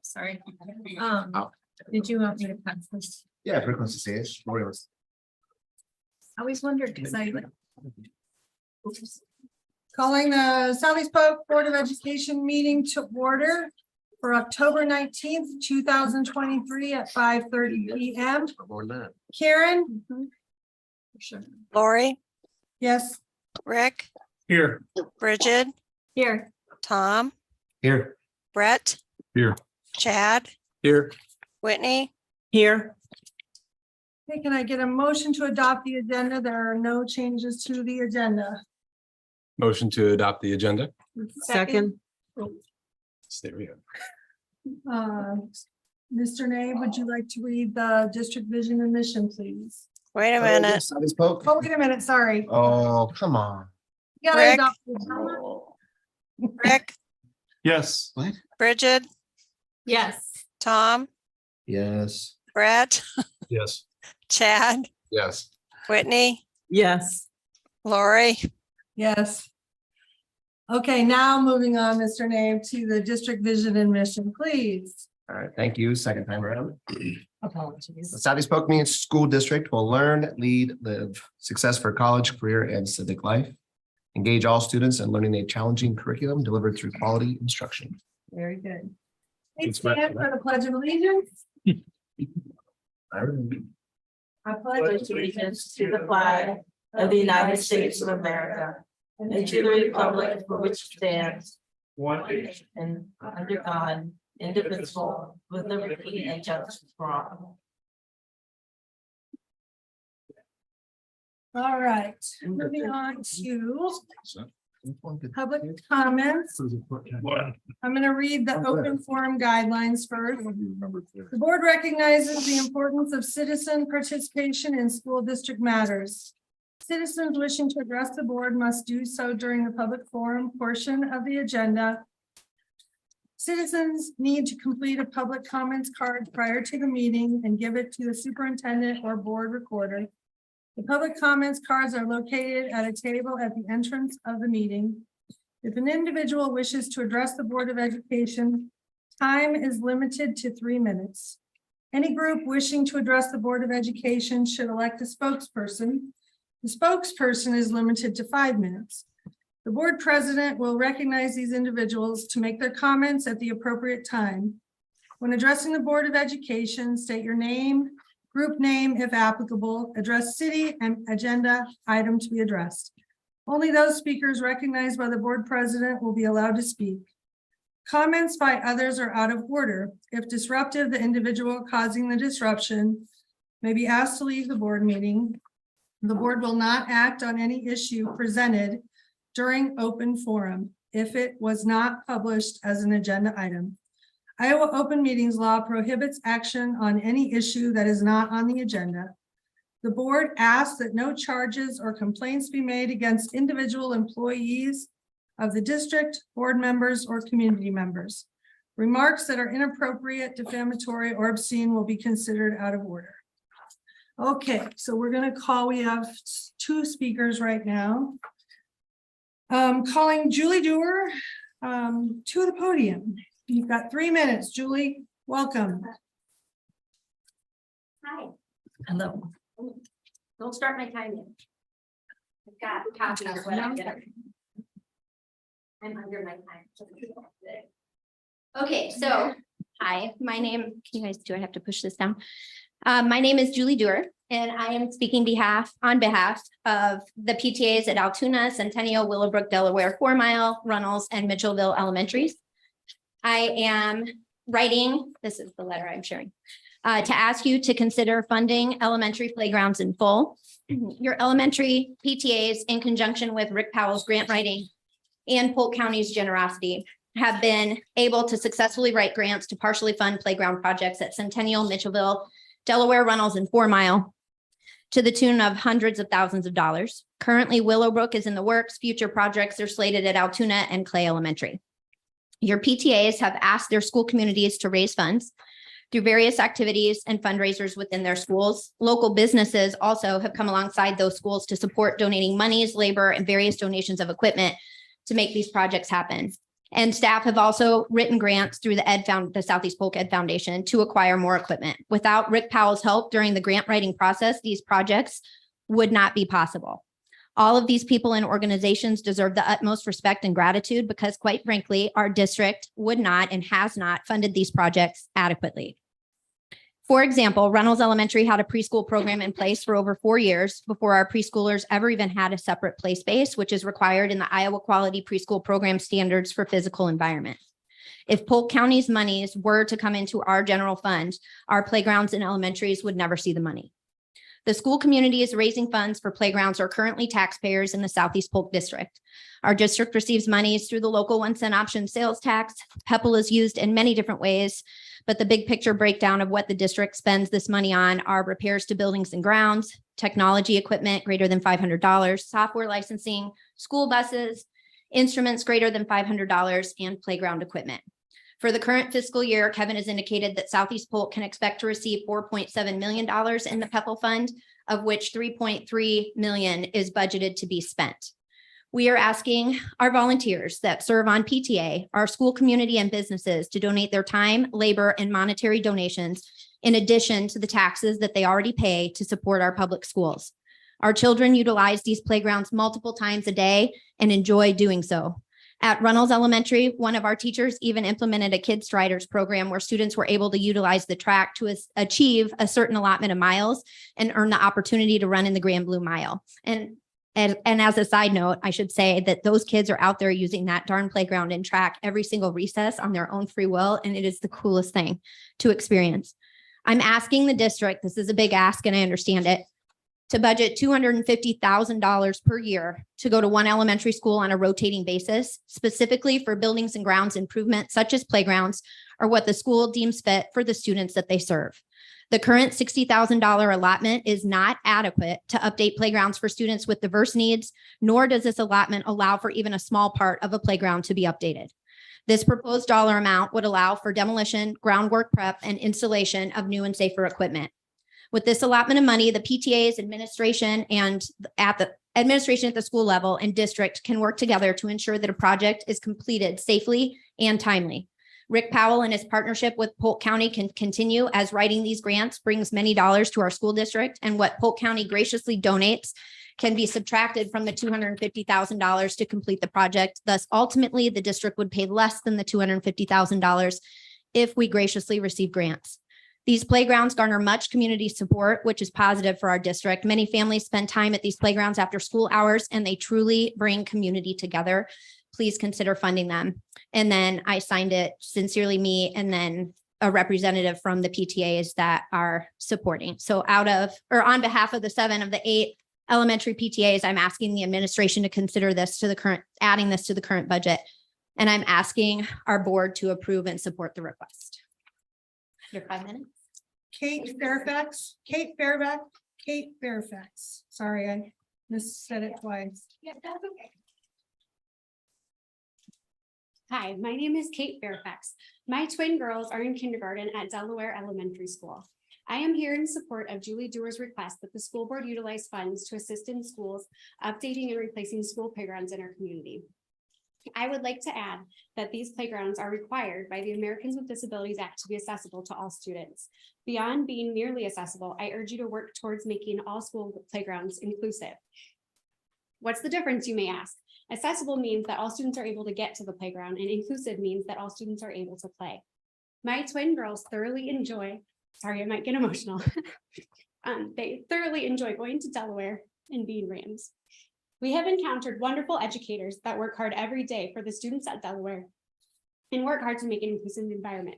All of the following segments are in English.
Sorry. Did you want me to pass this? Yeah, frequency to say it. I always wondered because I like. Calling the Southeast Polk Board of Education meeting to order for October 19th, 2023 at 5:30 p.m. Karen? For sure. Lori, Yes. Rick, Here. Bridget, Here. Tom, Here. Brett, Here. Chad, Here. Whitney, Here. Hey, can I get a motion to adopt the agenda? There are no changes to the agenda. Motion to adopt the agenda. Second. There we go. Mr. Nave, would you like to read the district vision and mission, please? wait a minute. Southeast Polk. Oh, wait a minute, sorry. Oh, come on. You gotta Rick? adopt the agenda. Rick, Yes. What? Bridget, Yes. Tom, Yes. Brett, Yes. Chad, Yes. Whitney, Yes. Lori, Yes. Okay, now moving on, Mr. Nave, to the district vision and mission, please. All right, thank you. Second time around. Apologies. The Southeast Polk Community School District will learn, lead, live, success for college, career, and civic life. Engage all students in learning a challenging curriculum delivered through quality instruction. Very good. Please stand for the pledge of allegiance. I Pledge allegiance to the flag of the United States of America and to the republic for which it stands, one nation under God, indivisible, with liberty and justice for all. All right, moving on to public comments. I'm going to read the open forum guidelines first. The board recognizes the importance of citizen participation in school district matters. Citizens wishing to address the board must do so during the public forum portion of the agenda. Citizens need to complete a public comments card prior to the meeting and give it to the superintendent or board recorder. The public comments cards are located at a table at the entrance of the meeting. If an individual wishes to address the Board of Education, time is limited to 3 minutes. Any group wishing to address the Board of Education should elect a spokesperson. The spokesperson is limited to 5 minutes. The board president will recognize these individuals to make their comments at the appropriate time. When addressing the Board of Education, state your name, group name if applicable, address city and agenda item to be addressed. Only those speakers recognized by the board president will be allowed to speak. Comments by others are out of order. If disruptive, the individual causing the disruption may be asked to leave the board meeting. The board will not act on any issue presented during open forum if it was not published as an agenda item. Iowa Open Meetings Law prohibits action on any issue that is not on the agenda. The board asks that no charges or complaints be made against individual employees of the district, board members, or community members. Remarks that are inappropriate, defamatory, or obscene will be considered out of order. Okay, so we're going to call, we have 2 speakers right now. Calling Julie Dewar to the podium. You've got 3 minutes, Julie. Welcome. Hi. Hello. Don't start my time yet. I've got copies of what I'm getting. I'm under my time. Okay, so, hi, my name, can you guys, do I have to push this down? My name is Julie Dewar, and I am speaking on behalf of the PTAs at Altoona, Centennial, Willowbrook, Delaware, 4 Mile, Runnels, and Mitchellville Elementaries. I am writing, this is the letter I'm sharing, to ask you to consider funding elementary playgrounds in full. Your elementary PTAs, in conjunction with Rick Powell's grant writing and Polk County's generosity, have been able to successfully write grants to partially fund playground projects at Centennial, Mitchellville, Delaware, Runnels, and 4 Mile to the tune of hundreds of thousands of dollars. Currently, Willowbrook is in the works. Future projects are slated at Altoona and Clay Elementary. Your PTAs have asked their school communities to raise funds through various activities and fundraisers within their schools. Local businesses also have come alongside those schools to support donating monies, labor, and various donations of equipment to make these projects happen. And staff have also written grants through the Southeast Polk Ed Foundation to acquire more equipment. Without Rick Powell's help during the grant writing process, these projects would not be possible. All of these people and organizations deserve the utmost respect and gratitude because, quite frankly, our district would not and has not funded these projects adequately. For example, Reynolds Elementary had a preschool program in place for over 4 years before our preschoolers ever even had a separate play space, which is required in the Iowa Quality Preschool Program Standards for Physical Environment. If Polk County's monies were to come into our general fund, our playgrounds and elementaries would never see the money. The school community is raising funds for playgrounds are currently taxpayers in the Southeast Polk District. Our district receives monies through the local 1-cent option sales tax. PEPAL is used in many different ways, but the big picture breakdown of what the district spends this money on are repairs to buildings and grounds, technology equipment greater than $500, software licensing, school buses, instruments greater than $500, and playground equipment. For the current fiscal year, Kevin has indicated that Southeast Polk can expect to receive $4.7 million in the PEPAL fund, of which $3.3 million is budgeted to be spent. We are asking our volunteers that serve on PTA, our school community and businesses to donate their time, labor, and monetary donations in addition to the taxes that they already pay to support our public schools. Our children utilize these playgrounds multiple times a day and enjoy doing so. At Reynolds Elementary, one of our teachers even implemented a Kid Striders program where students were able to utilize the track to achieve a certain allotment of miles and earn the opportunity to run in the Grand Blue Mile. And as a side note, I should say that those kids are out there using that darn playground and track every single recess on their own free will, and it is the coolest thing to experience. I'm asking the district, this is a big ask and I understand it, to budget $250,000 per year to go to one elementary school on a rotating basis, specifically for buildings and grounds improvement, such as playgrounds, or what the school deems fit for the students that they serve. The current $60,000 allotment is not adequate to update playgrounds for students with diverse needs, nor does this allotment allow for even a small part of a playground to be updated. This proposed dollar amount would allow for demolition, groundwork prep, and installation of new and safer equipment. With this allotment of money, the PTA's administration at the school level and district can work together to ensure that a project is completed safely and timely. Rick Powell and his partnership with Polk County can continue as writing these grants brings many dollars to our school district, and what Polk County graciously donates can be subtracted from the $250,000 to complete the project. Thus, ultimately, the district would pay less than the $250,000 if we graciously receive grants. These playgrounds garner much community support, which is positive for our district. Many families spend time at these playgrounds after school hours, and they truly bring community together. Please consider funding them. And then I signed it, sincerely me, and then a representative from the PTAs that are supporting. So on behalf of the 7 of the 8 elementary PTAs, I'm asking the administration to consider adding this to the current budget. And I'm asking our board to approve and support the request. Your 5 minutes. Kate Fairfax. Sorry, I missaid it twice. Yeah, that's okay. Hi, my name is Kate Fairfax. My twin girls are in kindergarten at Delaware Elementary School. I am here in support of Julie Dewar's request that the school board utilize funds to assist in schools updating and replacing school playgrounds in our community. I would like to add that these playgrounds are required by the Americans with Disabilities Act to be accessible to all students. Beyond being merely accessible, I urge you to work towards making all school playgrounds inclusive. What's the difference, you may ask? Accessible means that all students are able to get to the playground, and inclusive means that all students are able to play. My twin girls thoroughly enjoy, sorry, I might get emotional. They thoroughly enjoy going to Delaware and being Rams. We have encountered wonderful educators that work hard every day for the students at Delaware and work hard to make an inclusive environment.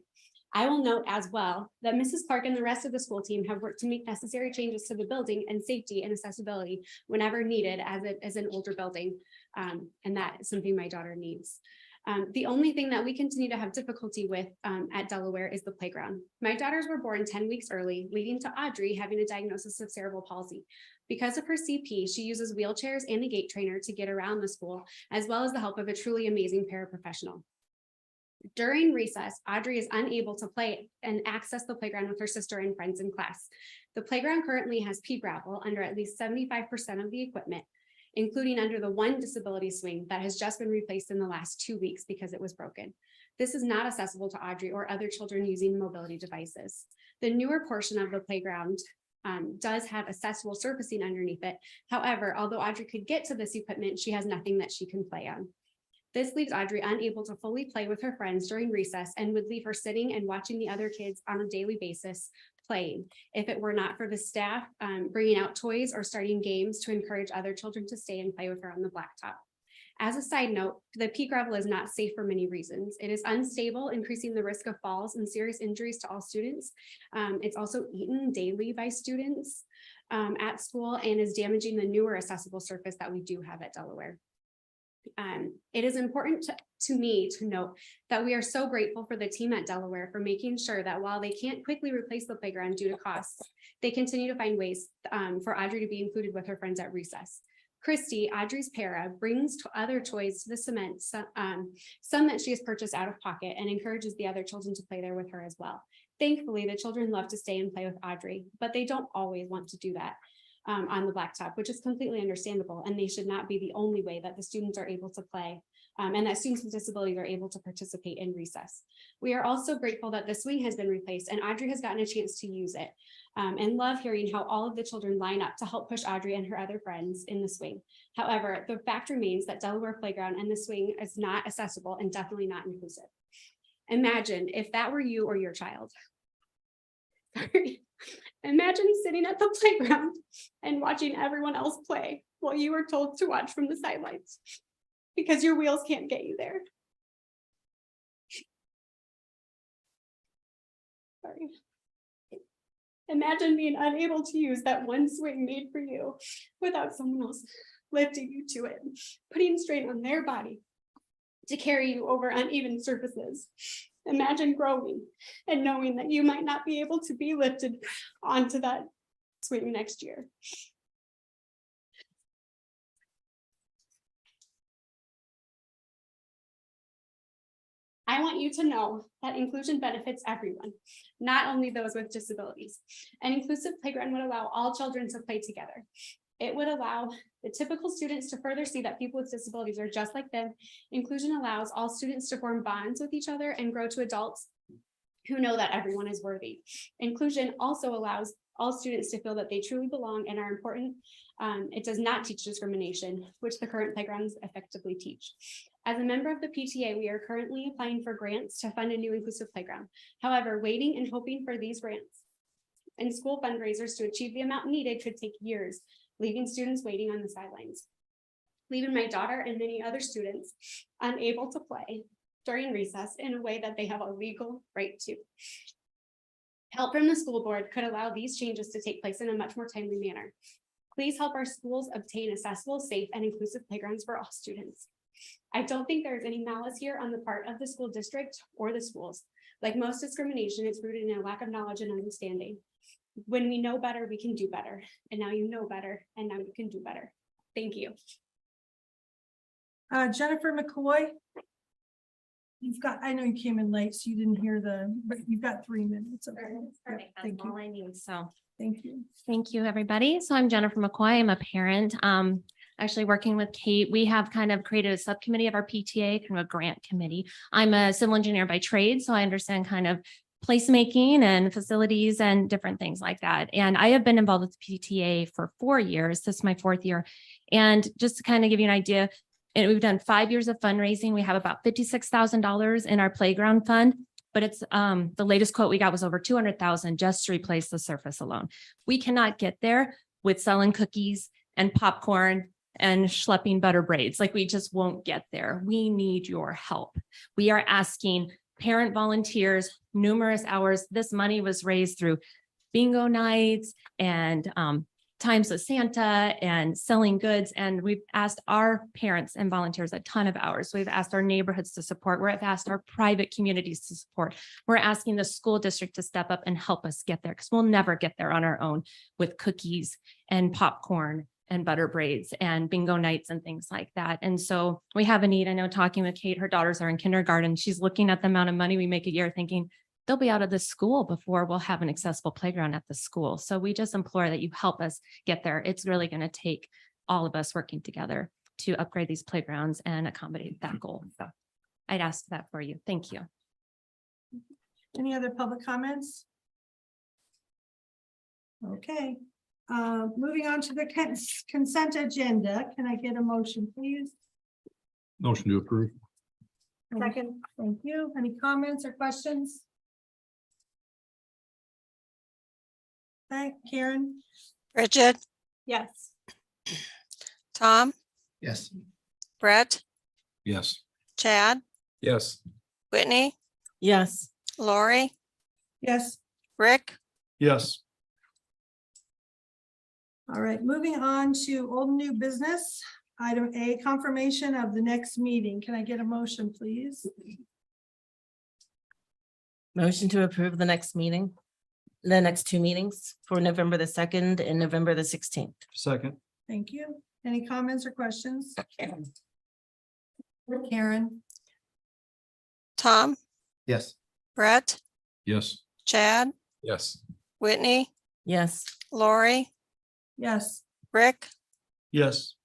I will note as well that Mrs. Clark and the rest of the school team have worked to make necessary changes to the building and safety and accessibility whenever needed, as it is an older building, and that is something my daughter needs. The only thing that we continue to have difficulty with at Delaware is the playground. My daughters were born 10 weeks early, leading to Audrey having a diagnosis of cerebral palsy. Because of her CP, she uses wheelchairs and a gait trainer to get around the school, as well as the help of a truly amazing paraprofessional. During recess, Audrey is unable to play and access the playground with her sister and friends in class. The playground currently has pea gravel under at least 75% of the equipment. including under the one disability swing that has just been replaced in the last 2 weeks because it was broken. This is not accessible to Audrey or other children using mobility devices. The newer portion of the playground does have accessible surfacing underneath it. However, although Audrey could get to this equipment, she has nothing that she can play on. This leaves Audrey unable to fully play with her friends during recess and would leave her sitting and watching the other kids on a daily basis playing, if it were not for the staff bringing out toys or starting games to encourage other children to stay and play with her on the blacktop. As a side note, the pea gravel is not safe for many reasons. It is unstable, increasing the risk of falls and serious injuries to all students. It's also eaten daily by students at school and is damaging the newer accessible surface that we do have at Delaware. It is important to me to note that we are so grateful for the team at Delaware for making sure that while they can't quickly replace the playground due to costs, they continue to find ways for Audrey to be included with her friends at recess. Christy, Audrey's para, brings other toys to the cement, some that she has purchased out of pocket, and encourages the other children to play there with her as well. Thankfully, the children love to stay and play with Audrey, but they don't always want to do that on the blacktop, which is completely understandable, and they should not be the only way that the students are able to play and that students with disabilities are able to participate in recess. We are also grateful that the swing has been replaced and Audrey has gotten a chance to use it and love hearing how all of the children line up to help push Audrey and her other friends in the swing. However, the fact remains that Delaware Playground and the swing is not accessible and definitely not inclusive. Imagine if that were you or your child. Sorry. Imagine sitting at the playground and watching everyone else play while you were told to watch from the sidelines because your wheels can't get you there. Sorry. Imagine being unable to use that one swing made for you without someone else lifting you to it, putting strain on their body to carry you over uneven surfaces. Imagine growing and knowing that you might not be able to be lifted onto that swing next year. I want you to know that inclusion benefits everyone, not only those with disabilities. An inclusive playground would allow all children to play together. It would allow the typical students to further see that people with disabilities are just like them. Inclusion allows all students to form bonds with each other and grow to adults who know that everyone is worthy. Inclusion also allows all students to feel that they truly belong and are important. It does not teach discrimination, which the current playgrounds effectively teach. As a member of the PTA, we are currently applying for grants to fund a new inclusive playground. However, waiting and hoping for these grants and school fundraisers to achieve the amount needed could take years, leaving students waiting on the sidelines, leaving my daughter and many other students unable to play during recess in a way that they have a legal right to. Help from the school board could allow these changes to take place in a much more timely manner. Please help our schools obtain accessible, safe, and inclusive playgrounds for all students. I don't think there is any malice here on the part of the school district or the schools. Like most discrimination, it's rooted in a lack of knowledge and understanding. When we know better, we can do better. And now you know better, and now you can do better. Thank you. Jennifer McCoy. You've got, I know you came in late, so you didn't hear but you've got 3 minutes. Okay. Perfect. That's Thank you. all I need. So Thank you. thank you, everybody. So I'm Jennifer McCoy. I'm a parent. Actually working with Kate. We have kind of created a subcommittee of our PTA, kind of a grant committee. I'm a civil engineer by trade, so I understand kind of placemaking and facilities and different things like that. And I have been involved with PTA for 4 years. This is my 4th year. And just to kind of give you an idea, and we've done 5 years of fundraising. We have about $56,000 in our playground fund, but it's the latest quote we got was over 200,000 just to replace the surface alone. We cannot get there with selling cookies and popcorn and schlepping butter braids. Like we just won't get there. We need your help. We are asking parent volunteers, numerous hours. This money was raised through bingo nights and times with Santa and selling goods. And we've asked our parents and volunteers a ton of hours. We've asked our neighborhoods to support. We've asked our private communities to support. We're asking the school district to step up and help us get there because we'll never get there on our own with cookies and popcorn and butter braids and bingo nights and things like that. And so we have a need. I know talking with Kate, her daughters are in kindergarten. She's looking at the amount of money we make a year thinking they'll be out of the school before we'll have an accessible playground at the school. So we just implore that you help us get there. It's really going to take all of us working together to upgrade these playgrounds and accommodate that goal. So I'd ask that for you. Thank you. Any other public comments? Okay, moving on to the consent agenda. Can I get a motion, please? Motion to approve. Second. Thank you. Any comments or questions? Okay, Karen? Bridget, Yes. Tom, Yes. Brett, Yes. Chad, Yes. Whitney, Yes. Lori, Yes. Rick, Yes. All right, moving on to old and new business. Item A, confirmation of the next meeting. Can I get a motion, please? Motion to approve the next meeting, the next two meetings for November the 2nd and November the 16th. Second. Thank you. Any comments or questions? Karen? Tom, Yes. Brett, Yes. Chad, Yes. Whitney, Yes. Lori, Yes. Rick, Yes.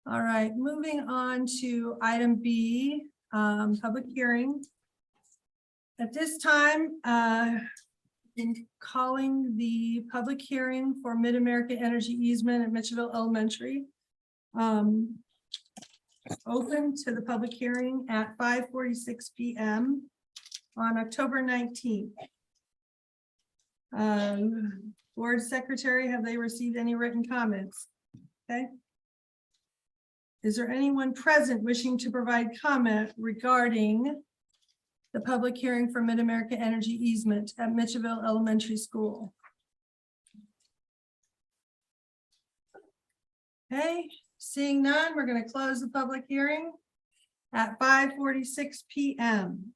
All right, moving on to item B, public hearing. At this time, in calling the public hearing for Mid-America Energy Easement at Mitchellville Elementary. Open to the public hearing at 5:46 p.m. on October 19th. Board Secretary, have they received any written comments? Okay. Is there anyone present wishing to provide comment regarding the public hearing for Mid-America Energy Easement at Mitchellville Elementary School? Okay, seeing none, we're going to close the public hearing at 5:46 p.m.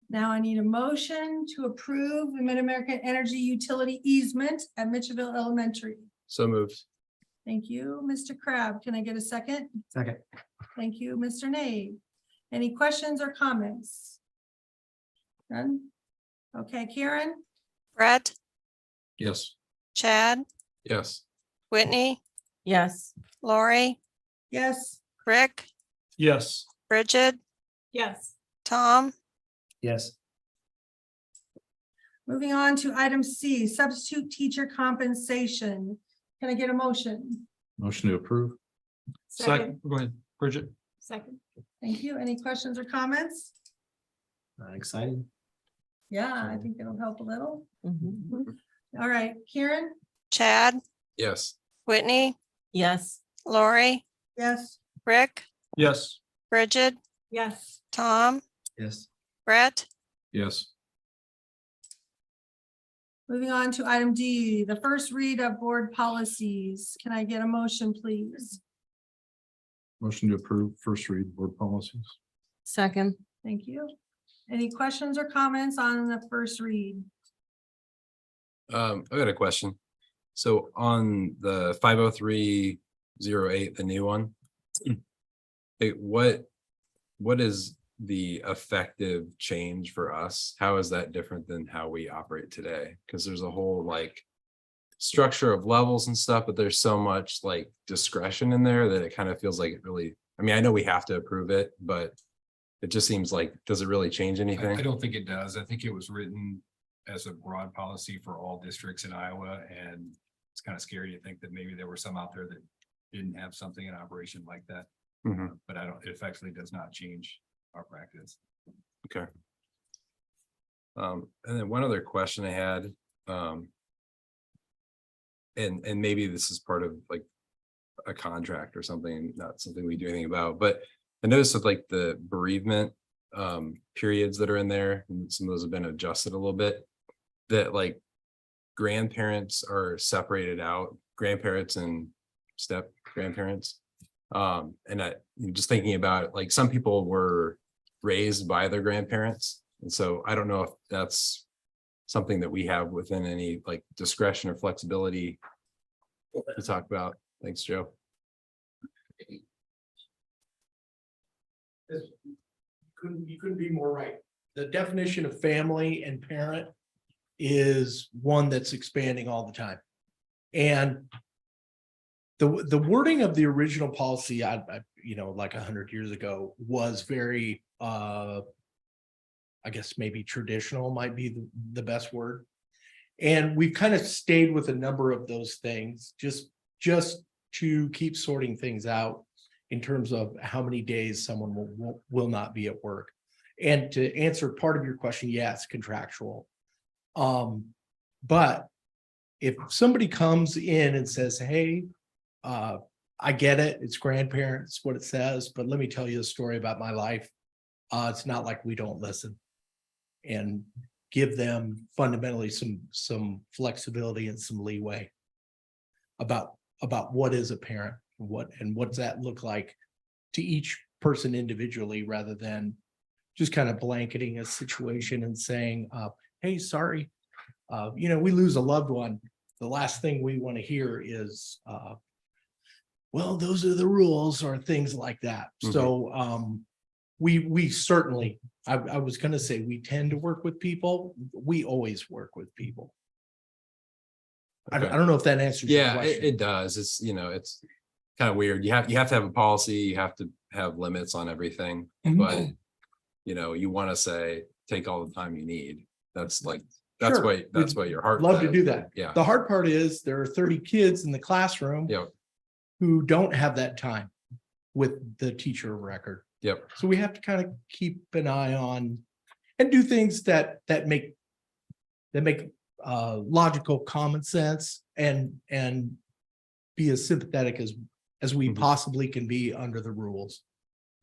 Now I need a motion to approve the Mid-American Energy Utility Easement at Mitchellville Elementary. So moved. Thank you, Mr. Crab. Can I get a second? Second. Thank you, Mr. Nave. Any questions or comments? None? Okay, Karen? Brett, Yes. Chad, Yes. Whitney, Yes. Lori, Yes. Rick, Yes. Bridget, Yes. Tom, Yes. Moving on to item C, substitute teacher compensation. Can I get a motion? Motion to approve. Second. Go ahead, Bridget. Second. Thank you. Any questions or comments? Exciting. Yeah, I think it'll help a little. Mhm. All right, Karen? Chad, Yes. Whitney, Yes. Lori, Yes. Rick, Yes. Bridget, Yes. Tom, Yes. Brett, Yes. Moving on to item D, the first read of board policies. Can I get a motion, please? Motion to approve first read board policies. Second. Thank you. Any questions or comments on the first read? I got a question. So on the 50308, the new one. What is the effective change for us? How is that different than how we operate today? Because there's a whole like structure of levels and stuff, but there's so much like discretion in there that it kind of feels like it really, I mean, I know we have to approve it, but it just seems like, does it really change I anything? don't think it does. I think it was written as a broad policy for all districts in Iowa, and it's kind of scary to think that maybe there were some out there that didn't have something in operation like that. Mhm. But it effectively does not change our practice. Okay. And then one other question I had, and maybe this is part of like a contract or something, not something we do anything about, but I noticed with like the bereavement periods that are in there, and some of those have been adjusted a little bit, that like grandparents are separated out, grandparents and step grandparents. And I'm just thinking about it, like some people were raised by their grandparents. And so I don't know if that's something that we have within any like discretion or flexibility to talk about. Thanks, Joe. You couldn't be more right. the definition of family and parent is one that's expanding all the time. And the wording of the original policy, like 100 years ago, was very, I guess maybe traditional might be the best word. And we've kind of stayed with a number of those things just to keep sorting things out in terms of how many days someone will not be at work. And to answer part of your question, yes, contractual. But if somebody comes in and says, hey, I get it, it's grandparents, what it says, but let me tell you a story about my life. It's not like we don't listen and give them fundamentally some flexibility and some leeway about what is a parent, what's that look like to each person individually, rather than just kind of blanketing a situation and saying, hey, sorry, we lose a loved one. The last thing we want to hear is, well, those are the rules, or things like that. Mhm. So we certainly, I was going to say, we tend to work with people. We always work with people. I don't know if that answers your Yeah, question. it does. It's, it's kind of weird. You have to have a policy, you have to have limits on everything, Mhm. but you want to say, take all the time you need. That's Sure. what your heart Love to says. do that. Yeah. The hard part is there are 30 kids in the classroom Yep. who don't have that time with the teacher of record. Yep. So we have to kind of keep an eye on and do things that make logical common sense and be as sympathetic as we Mhm. possibly can be under the rules.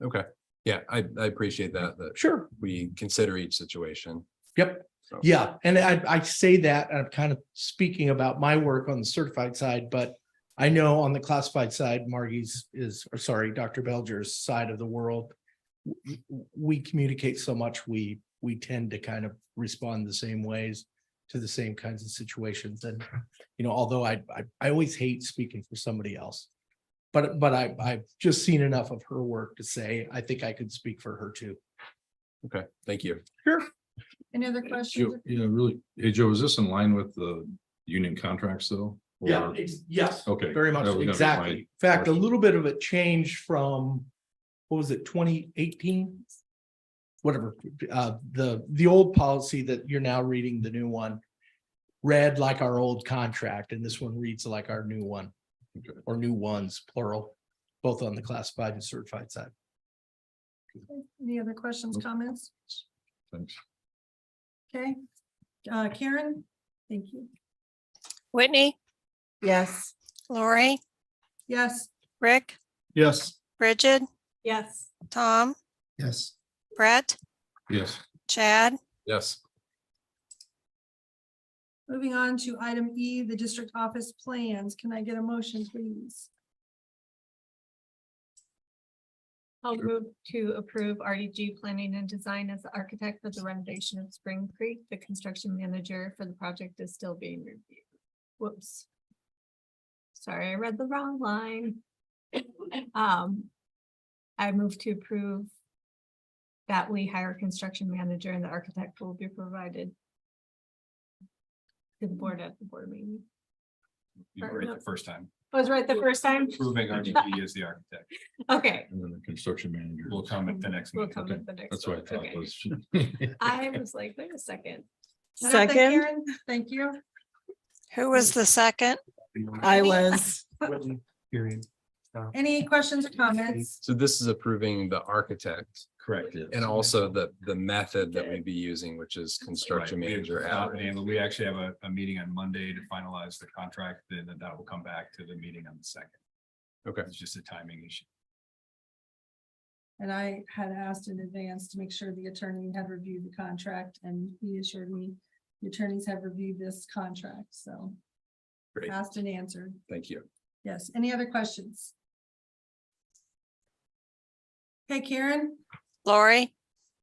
Okay. Yeah, I appreciate that Sure. we consider each situation. Yep. So. Yeah. And I say that, and I'm kind of speaking about my work on the certified side, but I know on the classified side, Dr. Belger's side of the world, we communicate so much, we tend to kind of respond the same ways to the same kinds of situations. And, although I always hate speaking for somebody else, but I've just seen enough of her work to say, I think I could speak for her too. Okay, thank you. Sure. Any other questions? Yeah, really. Hey, Joe, is this in line with the union contracts though? Yeah, Or- yes. Okay. Very much, That was gonna be exactly. my In fact, a question. little bit of a change from, what was it, 2018? Whatever, the old policy that you're now reading, the new one, read like our old contract, and this one reads like our new one. Okay. Or new ones, plural, both on the classified and certified side. Any other questions, comments? Thanks. Okay. Karen? Thank you. Whitney, Yes. Lori, Yes. Rick, Yes. Bridget, Yes. Tom, Yes. Brett, Yes. Chad, Yes. Moving on to item E, the district office plans. Can I get a motion, please? I'll move to approve RDG Planning and Design as the architect for the renovation of Spring Creek. The construction manager for the project is still being reviewed. Whoops. Sorry, I read the wrong line. I move to approve that we hire a construction manager and the architect will be provided to the board at the board meeting. You were right the first time. I was right the first time? Proving RGP is the architect. Okay, And then the construction manager will come at the next we'll meeting. come Okay. at the next. That's what I one. thought Okay. was. I was like, wait a second. Nothing, Second, Karen? Thank you. who was the second? I was. Period. Any questions or comments? So this is approving the architect Correct. yes. and also the method that we'd be using, which is construction Right. manager. We actually have a meeting on Monday to finalize the contract, then that will come back to the meeting on the 2nd. Okay. It's just a timing issue. And I had asked in advance to make sure the attorney had reviewed the contract, and he assured me the attorneys have reviewed this contract, so. Great. Asked and answered. Thank you. Yes. Any other questions? Okay, Karen? Lori,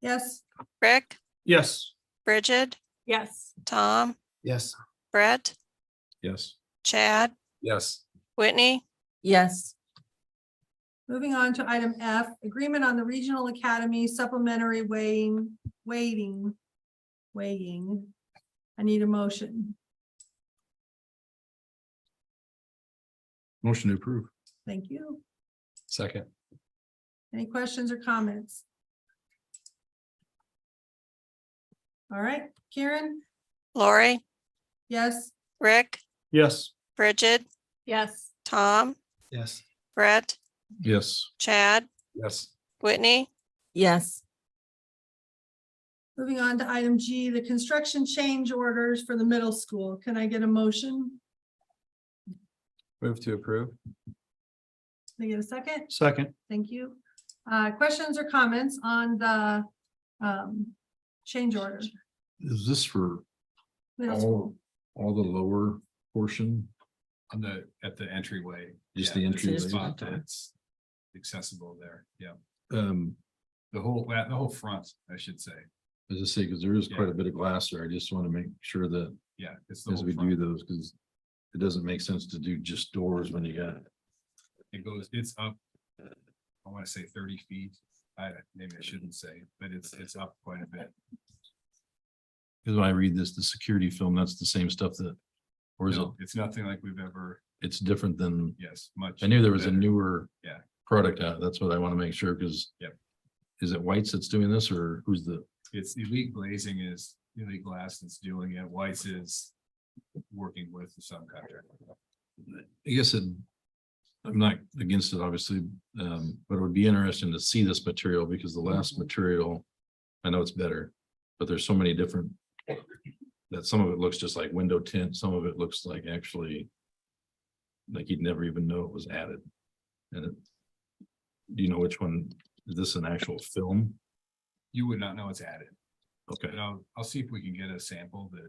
Yes. Rick, Yes. Bridget, Yes. Tom, Yes. Brett, Yes. Chad, Yes. Whitney, Yes. Moving on to item F, agreement on the Regional Academy supplementary weighing. I need a motion. Motion to approve. Thank you. Second. Any questions or comments? All right, Karen? Lori, Yes. Rick, Yes. Bridget, Yes. Tom, Yes. Brett, Yes. Chad, Yes. Whitney, Yes. Moving on to item G, the construction change orders for the middle school. Can I get a motion? Move to approve. Can I get a second? Second. Thank you. Questions or comments on the change order? Is this for Middle school. all the lower portion? On the, at the entryway. Just Yeah, the there's a entryway? spot that's accessible there, yeah, Um, the whole front, I should say, as I say, because there is quite Yeah. a bit of glass there. I just want to make sure that yeah, it's the as whole we do front. those, because it doesn't make sense to do just doors when you got. It goes, it's up, I want to say 30 feet, maybe I shouldn't say, but it's up quite a bit. Because when I read this, the security film, that's the same stuff that, or is it, No, it's nothing like we've ever, it's different than, yes, much. I knew there was a better. newer. Yeah. Product out, that's what I want to make sure, because. Yep. Is it White's that's doing this, or who's the, It's Elite Glazing is, Elite Glass that's doing it, White's is working with the subcontractor. I guess it. I'm not against it, obviously, but it would be interesting to see this material, because the last material. I know it's better, but there's so many different. That some of it looks just like window tint, some of it looks like actually. Like you'd never even know it was added. And it. Do you know which one? Is this an actual film? You would not know it's added, Okay, but I'll see if we can get a sample that,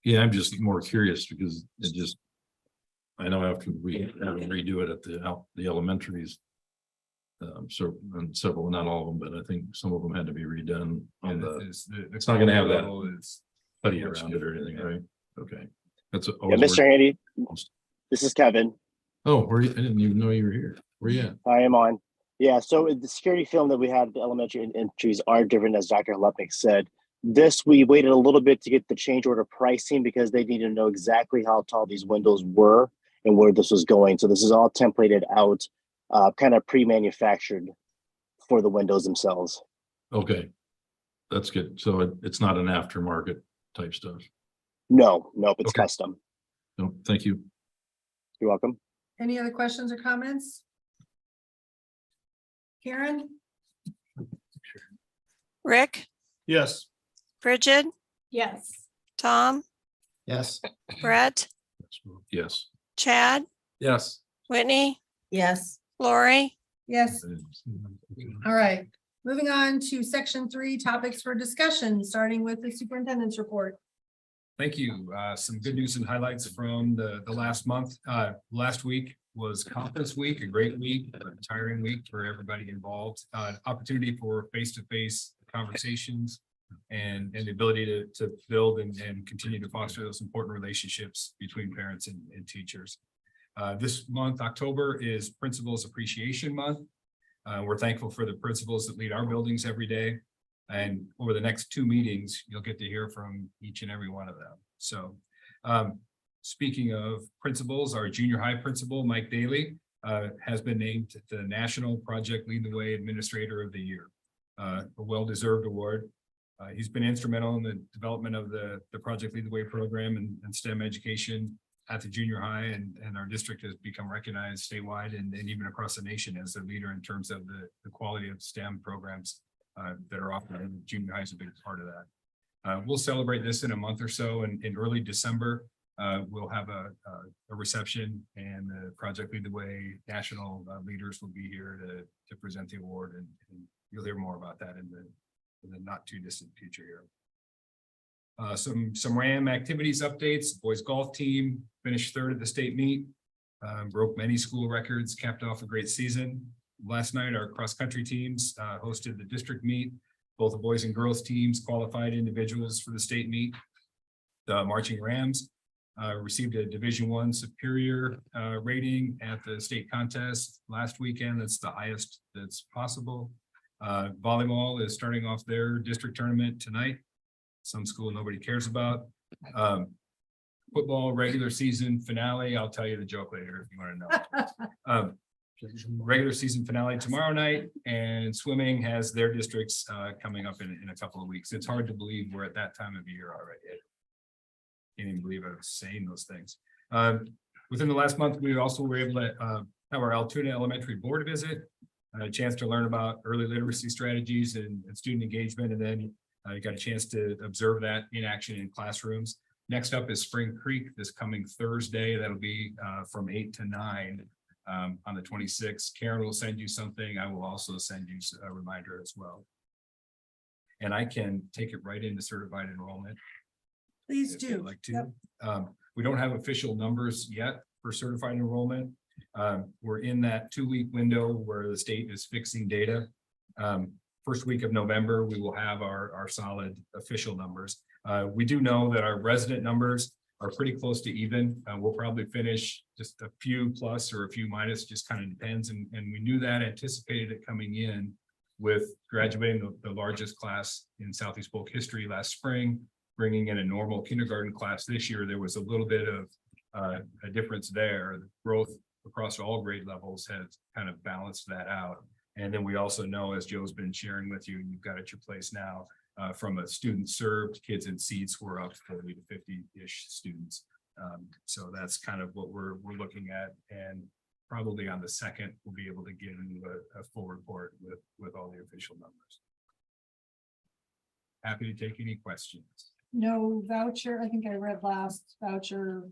yeah, I'm just more curious because it just. I know after we have them redo it at the elementaries. So, and several, not all of them, but I think some of them had to be redone on and the the it's not gonna have that. level is putty much around it or different, anything, yeah. right? Okay. That's. Yeah, always Mr. Handy, worked. this is Kevin. Oh, where you, I didn't even know you were here. Where you at? I am on. Yeah, so the security film that we had at the elementary entries are different, as Dr. Lepnik said. This, we waited a little bit to get the change order pricing because they needed to know exactly how tall these windows were and where this was going. So this is all templated out, kind of pre-manufactured for the windows themselves. Okay. That's good. So it's not an aftermarket type stuff. No, nope, it's Okay. custom. No, thank you. You're welcome. Any other questions or comments? Karen? Rick, Yes. Bridget, Yes. Tom, Yes. Brett, Yes. Chad, Yes. Whitney, Yes. Lori, Yes. All right. Moving on to section 3, topics for discussion, starting with the superintendent's report. Thank you. Some good news and highlights from the last month. Last week was Conference Week, a great week, a tiring week for everybody involved. Opportunity for face-to-face conversations and the ability to build and continue to foster those important relationships between parents and teachers. This month, October, is Principals Appreciation Month. We're thankful for the principals that lead our buildings every day. And over the next 2 meetings, you'll get to hear from each and every one of them. So speaking of principals, our junior high principal, Mike Daly, has been named the National Project Lead the Way Administrator of the Year. A well-deserved award. He's been instrumental in the development of the Project Lead the Way program and STEM education at the junior high, and our district has become recognized statewide and even across the nation as the leader in terms of the quality of STEM programs that are offered, and junior high is a big part of that. We'll celebrate this in a month or so, and in early December, we'll have a reception, and the Project Lead the Way national leaders will be here to present the award, and you'll hear more about that in the not too distant future here. Some RAM activities updates. Boys golf team finished 3rd at the state meet, broke many school records, capped off a great season. Last night, our cross-country teams hosted the district meet. Both the boys and girls teams qualified individuals for the state meet. The marching Rams received a Division I superior rating at the state contest last weekend. That's the highest that's possible. Volleyball is starting off their district tournament tonight. Some school nobody cares about. Football regular season finale. I'll tell you the joke later if you want to know. Regular season finale tomorrow night, and swimming has their districts coming up in a couple of weeks. It's hard to believe we're at that time of year already. Can't even believe I was saying those things. Within the last month, we also were able to have our Altoona Elementary board visit, a chance to learn about early literacy strategies and student engagement, and then you got a chance to observe that in action in classrooms. Next up is Spring Creek this coming Thursday. That'll be from 8 to 9 on the 26th. Karen will send you something. I will also send you a reminder as well. And I can take it right into certified enrollment. Please if you'd do. like to. Yep. We don't have official numbers yet for certified enrollment. We're in that 2-week window where the state is fixing data. First week of November, we will have our solid official numbers. We do know that our resident numbers are pretty close to even. We'll probably finish just a few plus or a few minus, just kind of depends. And we knew that, anticipated it coming in with graduating the largest class in Southeast Polk history last spring, bringing in a normal kindergarten class this year. There was a little bit of a difference there. The growth across all grade levels has kind of balanced that out. And then we also know, as Joe's been sharing with you, you've got at your place now, from a student served, kids in seats, we're up 40 to 50-ish students. So that's kind of what we're looking at. And probably on the 2nd, we'll be able to give you a full report with all the official numbers. Happy to take any questions. No voucher. I think I read last voucher.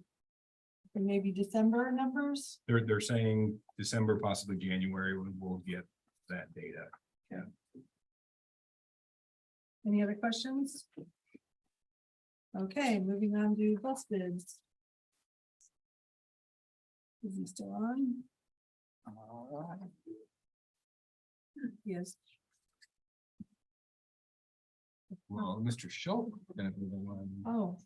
Maybe December numbers. They're saying December, possibly January, when we'll get that data. Yeah. Any other questions? Okay, moving on to bus bids. Is he still on? Yes. Well, Mr. Schultz is gonna be the one. Oh.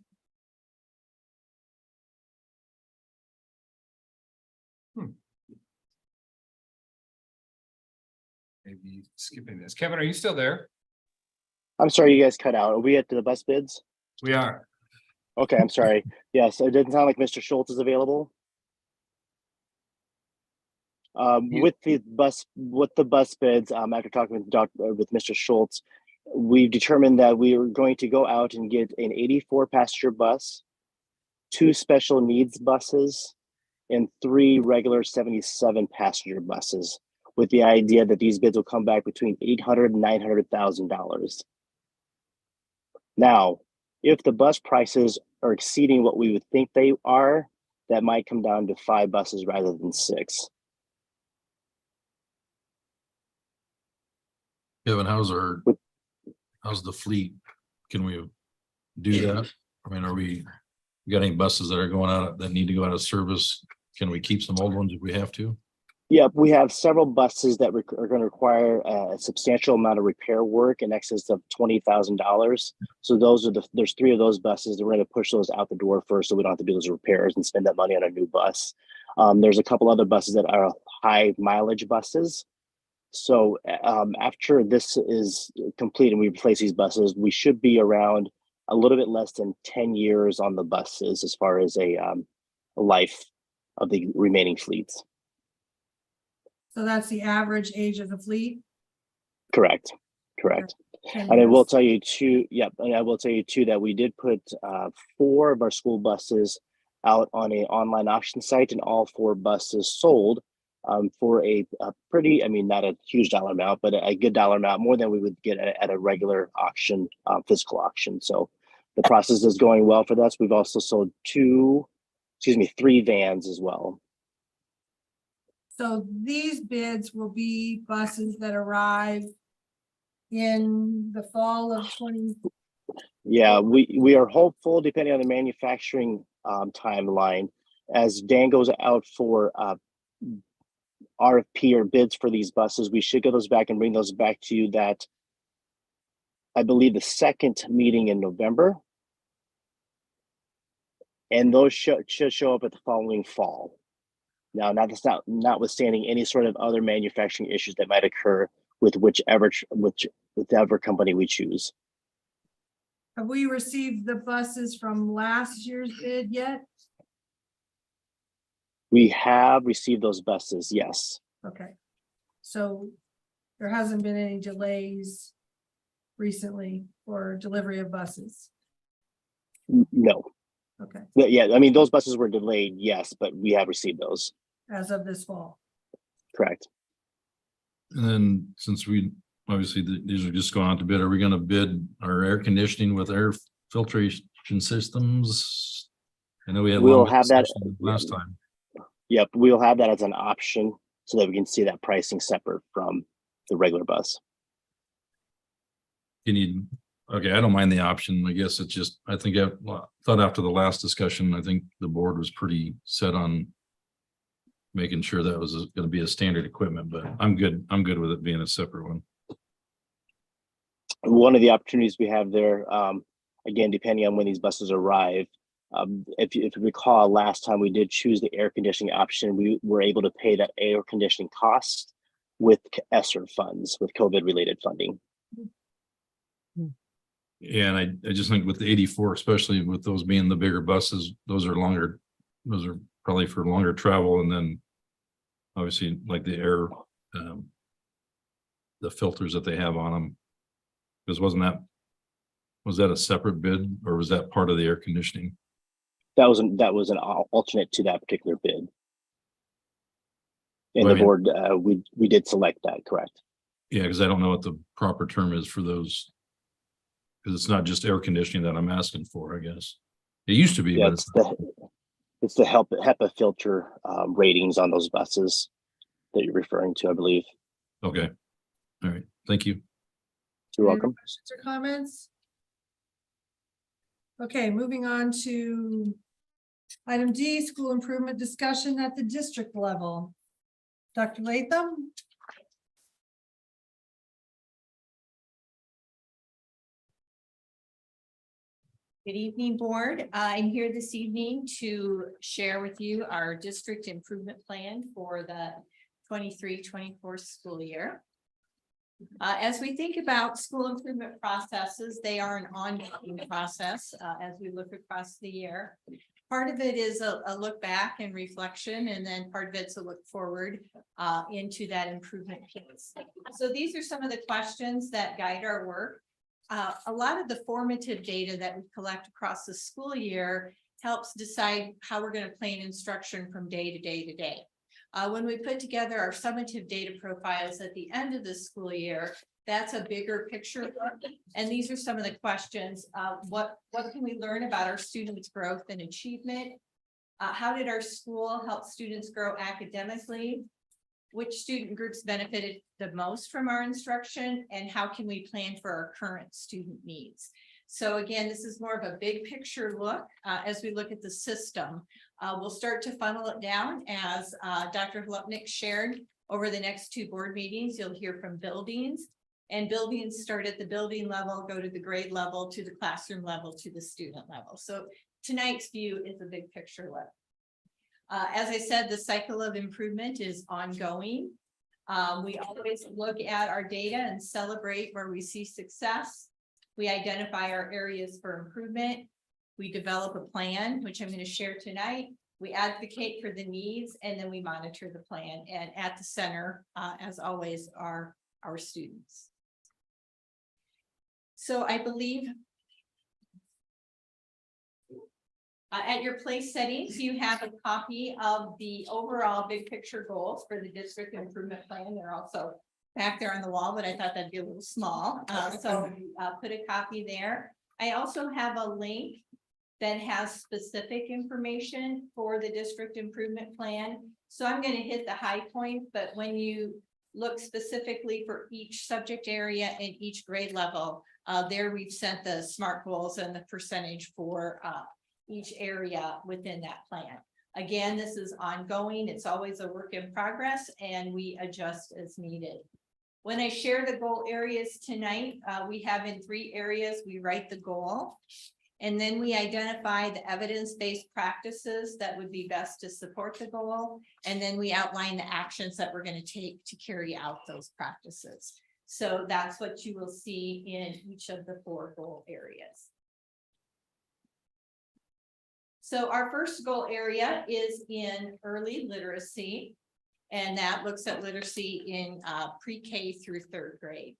Maybe skipping this. Kevin, are you still there? I'm sorry, you guys cut out. Are we at the bus bids? We are. Okay, I'm sorry. Yes, it didn't sound like Mr. Schultz is available. With the bus bids, after talking with Mr. Schultz, we've determined that we are going to go out and get an 84 passenger bus, 2 special needs buses, and 3 regular 77 passenger buses, with the idea that these bids will come back between $800,000 and $900,000. Now, if the bus prices are exceeding what we would think they are, that might come down to 5 buses rather than 6. Kevin, how's the fleet? Can we do that? I mean, we got any buses that are going out that need to go out of service? Can we keep some old ones if we have to? Yeah, we have several buses that are going to require a substantial amount of repair work in excess of $20,000. So there's 3 of those buses that we're going to push those out the door first, so we don't have to do those repairs and spend that money on a new bus. There's a couple other buses that are high mileage buses. So after this is complete and we replace these buses, we should be around a little bit less than 10 years on the buses as far as a life of the remaining fleets. So that's the average age of the fleet? Correct. And I will tell you too, and I will tell you too that we did put 4 of our school buses out on an online auction site, and all 4 buses sold for a pretty, I mean, not a huge dollar amount, but a good dollar amount, more than we would get at a regular auction, physical auction. So the process is going well for us. We've also sold 3 vans as well. So these bids will be buses that arrive in the fall of 20. Yeah, we are hopeful, depending on the manufacturing timeline, as Dan goes out for RFP or bids for these buses, we should get those back and bring those back to you. That I believe the 2nd meeting in November. And those should show up at the following fall. Now, that's notwithstanding any sort of other manufacturing issues that might occur with whichever company we choose. Have we received the buses from last year's bid yet? We have received those buses, yes. Okay. So there hasn't been any delays recently for delivery of buses. No. Okay, Yeah, I mean, those buses were delayed, yes, but we have received those. as of this fall. Correct. And then since we, obviously, these are just going out to bid, are we gonna bid our air conditioning with air filtration systems? I know we had. We'll one have that discussion last time. Yep, we'll have that as an option so that we can see that pricing separate from the regular bus. You need, okay, I don't mind the option. I guess it's just, I think I thought after the last discussion, I think the board was pretty set on making sure that was gonna be a standard equipment, but I'm good with it being a separate one. One of the opportunities we have there, again, depending on when these buses arrive, if you recall, last time we did choose the air conditioning option, we were able to pay that air conditioning cost with ESSER funds, with COVID related funding. Yeah, and I just think with the 84, especially with those being the bigger buses, those are probably for longer travel, and then obviously like the air, the filters that they have on them. Because was that a separate bid, or was that part of the air conditioning? That was an alternate to that particular bid. And Well, the board, we did select that, correct? Yeah, because I don't know what the proper term is for those. Because it's not just air conditioning that I'm asking for, I guess. It used to be, Yeah, but it's the HEPA filter ratings on those buses that you're referring to, I believe. okay. All right, thank you. You're Any welcome. Questions or comments? Okay, moving on to item D, school improvement discussion at the district level. Dr. Latham? Good evening, board. I'm here this evening to share with you our district improvement plan for the 23-24 school year. As we think about school improvement processes, they are an ongoing process as we look across the year. Part of it is a look back and reflection, and then part of it's a look forward into that improvement piece. So these are some of the questions that guide our work. A lot of the formative data that we collect across the school year helps decide how we're going to plan instruction from day to day to day. When we put together our summative data profiles at the end of the school year, that's a bigger picture look. And these are some of the questions. What can we learn about our students' growth and achievement? How did our school help students grow academically? Which student groups benefited the most from our instruction, and how can we plan for our current student needs? So again, this is more of a big picture look as we look at the system. We'll start to funnel it down as Dr. Hlupnik shared over the next 2 board meetings. You'll hear from buildings, and buildings start at the building level, go to the grade level, to the classroom level, to the student level. So tonight's view is a big picture look. As I said, the cycle of improvement is ongoing. We always look at our data and celebrate where we see success. We identify our areas for improvement. We develop a plan, which I'm going to share tonight. We advocate for the needs, and then we monitor the plan. And at the center, as always, are our students. So I believe at your place settings, you have a copy of the overall big picture goals for the district improvement plan. They're also back there on the wall, but I thought that'd be a little small. So put a copy there. I also have a link that has specific information for the district improvement plan. So I'm going to hit the high points, but when you look specifically for each subject area and each grade level, there we've sent the SMART goals and the percentage for each area within that plan. Again, this is ongoing. It's always a work in progress, and we adjust as needed. When I share the goal areas tonight, we have in 3 areas we write the goal. And then we identify the evidence-based practices that would be best to support the goal. And then we outline the actions that we're going to take to carry out those practices. So that's what you will see in each of the 4 goal areas. So our first goal area is in early literacy, and that looks at literacy in pre-K through 3rd grade.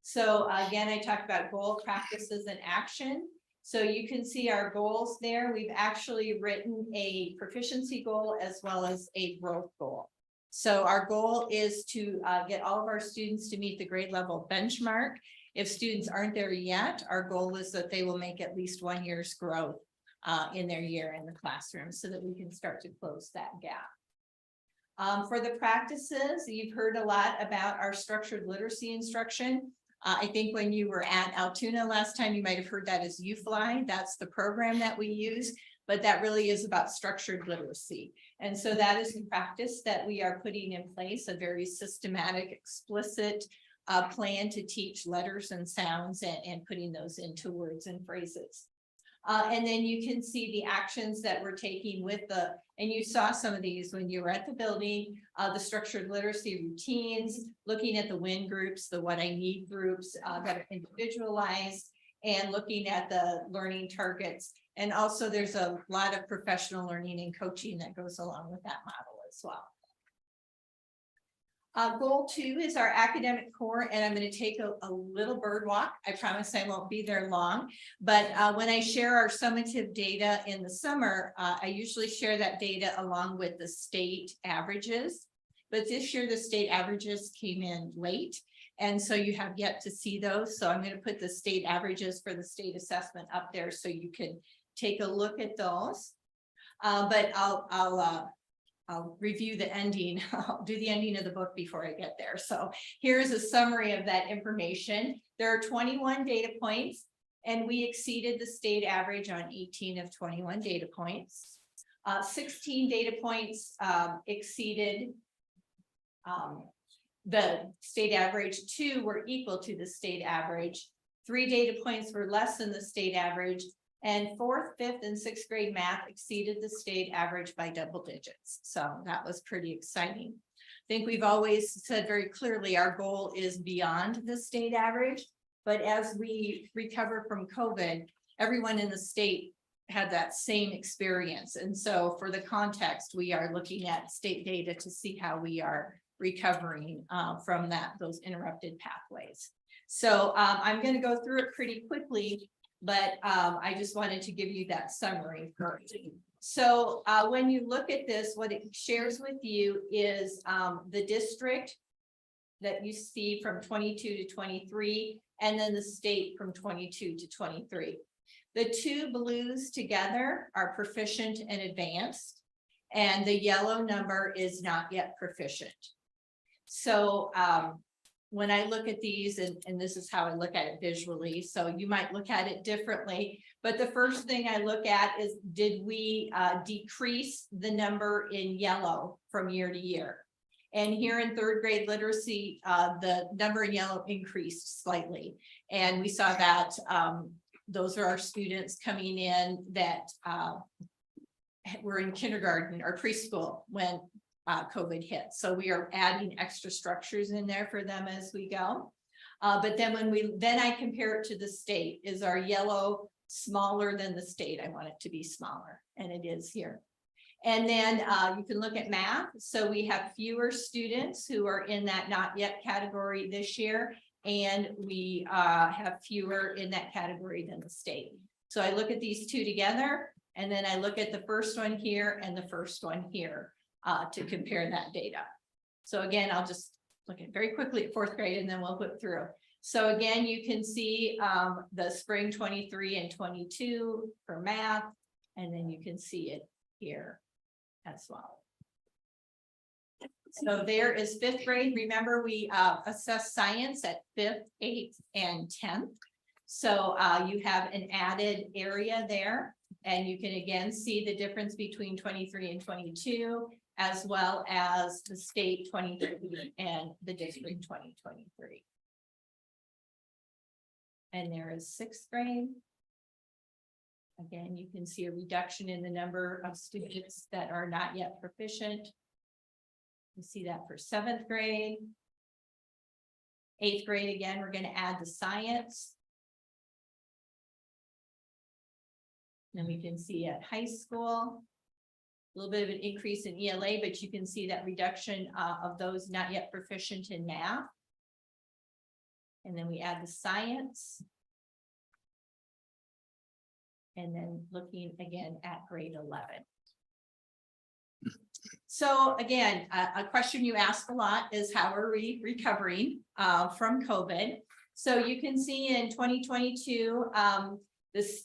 So again, I talked about goal, practices, and action. So you can see our goals there. We've actually written a proficiency goal as well as a growth goal. So our goal is to get all of our students to meet the grade level benchmark. If students aren't there yet, our goal is that they will make at least 1 year's growth in their year in the classroom so that we can start to close that gap. For the practices, you've heard a lot about our structured literacy instruction. I think when you were at Altoona last time, you might have heard that as UFly. That's the program that we use, but that really is about structured literacy. And so that is the practice that we are putting in place, a very systematic, explicit plan to teach letters and sounds and putting those into words and phrases. And then you can see the actions that we're taking with and you saw some of these when you were at the building, the structured literacy routines, looking at the WIN groups, the what I need groups that are individualized, and looking at the learning targets. And also there's a lot of professional learning and coaching that goes along with that model as well. Goal 2 is our academic core, and I'm going to take a little bird walk. I promise I won't be there long, but when I share our summative data in the summer, I usually share that data along with the state averages. But this year the state averages came in late, and so you have yet to see those. So I'm going to put the state averages for the state assessment up there so you can take a look at those. But I'll review the ending. I'll do the ending of the book before I get there. So here's a summary of that information. There are 21 data points, and we exceeded the state average on 18 of 21 data points. 16 data points exceeded the state average. 2 were equal to the state average. 3 data points were less than the state average. And 4th, 5th, and 6th grade math exceeded the state average by double digits. So that was pretty exciting. I think we've always said very clearly our goal is beyond the state average. But as we recover from COVID, everyone in the state had that same experience. And so for the context, we are looking at state data to see how we are recovering from those interrupted pathways. So I'm going to go through it pretty quickly. But I just wanted to give you that summary first. So when you look at this, what it shares with you is the district that you see from 22 to 23, and then the state from 22 to 23. The 2 blues together are proficient and advanced, and the yellow number is not yet proficient. So when I look at these, and this is how I look at it visually, so you might look at it differently, but the first thing I look at is, did we decrease the number in yellow from year to year? And here in 3rd grade literacy, the number in yellow increased slightly. And we saw that those are our students coming in that were in kindergarten or preschool when COVID hit. So we are adding extra structures in there for them as we go. But then then I compare it to the state. Is our yellow smaller than the state? I want it to be smaller, and it is here. And then you can look at math. So we have fewer students who are in that not yet category this year, and we have fewer in that category than the state. So I look at these 2 together, and then I look at the first one here and the first one here. To compare that data. So again, I'll just look at very quickly at 4th grade and then we'll whip through. So again, you can see the spring 23 and 22 for math, and then you can see it here as well. So there is 5th grade. Remember, we assess science at 5th, 8th, and 10th. So you have an added area there, and you can again see the difference between 23 and 22. As well as the state 23 and the district 2023. And there is 6th grade. Again, you can see a reduction in the number of students that are not yet proficient. You see that for 7th grade. 8th grade, again, we're going to add the science. Then we can see at high school, a little bit of an increase in ELA, but you can see that reduction of those not yet proficient in math. And then we add the science. And then looking again at grade 11. So again, a question you ask a lot is how are we recovering from COVID? So you can see in 2022,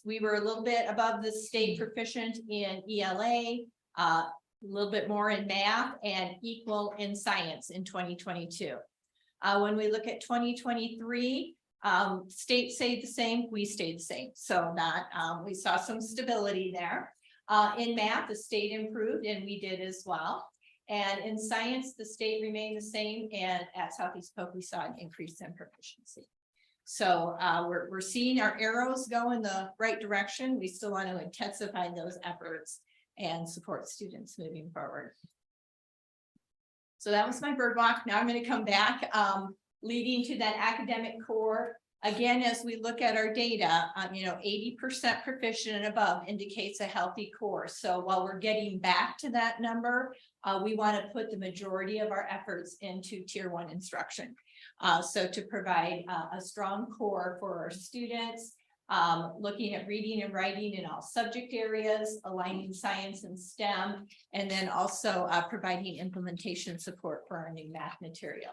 we were a little bit above the state proficient in ELA, a little bit more in math, and equal in science in 2022. When we look at 2023, state stayed the same, we stayed the same. So not, we saw some stability there. In math, the state improved and we did as well. And in science, the state remained the same. And at Southeast Polk, we saw an increase in proficiency. So we're seeing our arrows go in the right direction. We still want to intensify those efforts and support students moving forward. So that was my bird walk. Now I'm going to come back. Leading to that academic core. Again, as we look at our data, 80% proficient and above indicates a healthy core. So while we're getting back to that number, we want to put the majority of our efforts into tier 1 instruction. So to provide a strong core for our students, looking at reading and writing in all subject areas, aligning science and STEM, and then also providing implementation support for our new math material.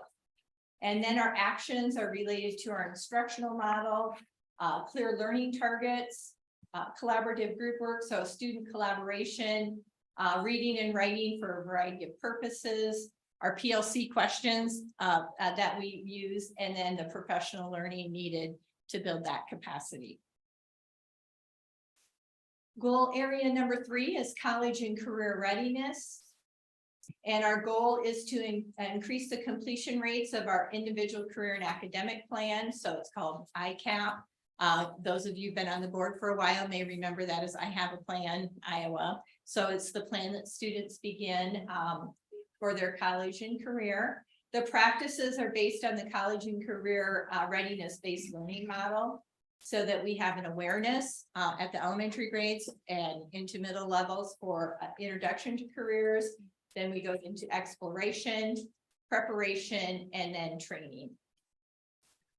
And then our actions are related to our instructional model, clear learning targets, collaborative group work, so student collaboration, reading and writing for a variety of purposes, our PLC questions that we use, and then the professional learning needed to build that capacity. Goal area number 3 is college and career readiness. And our goal is to increase the completion rates of our individual career and academic plan. So it's called ICAP. Those of you who've been on the board for a while may remember that as I Have a Plan, Iowa. So it's the plan that students begin for their college and career. The practices are based on the college and career readiness-based learning model, so that we have an awareness at the elementary grades and into middle levels for introduction to careers. Then we go into exploration, preparation, and then training.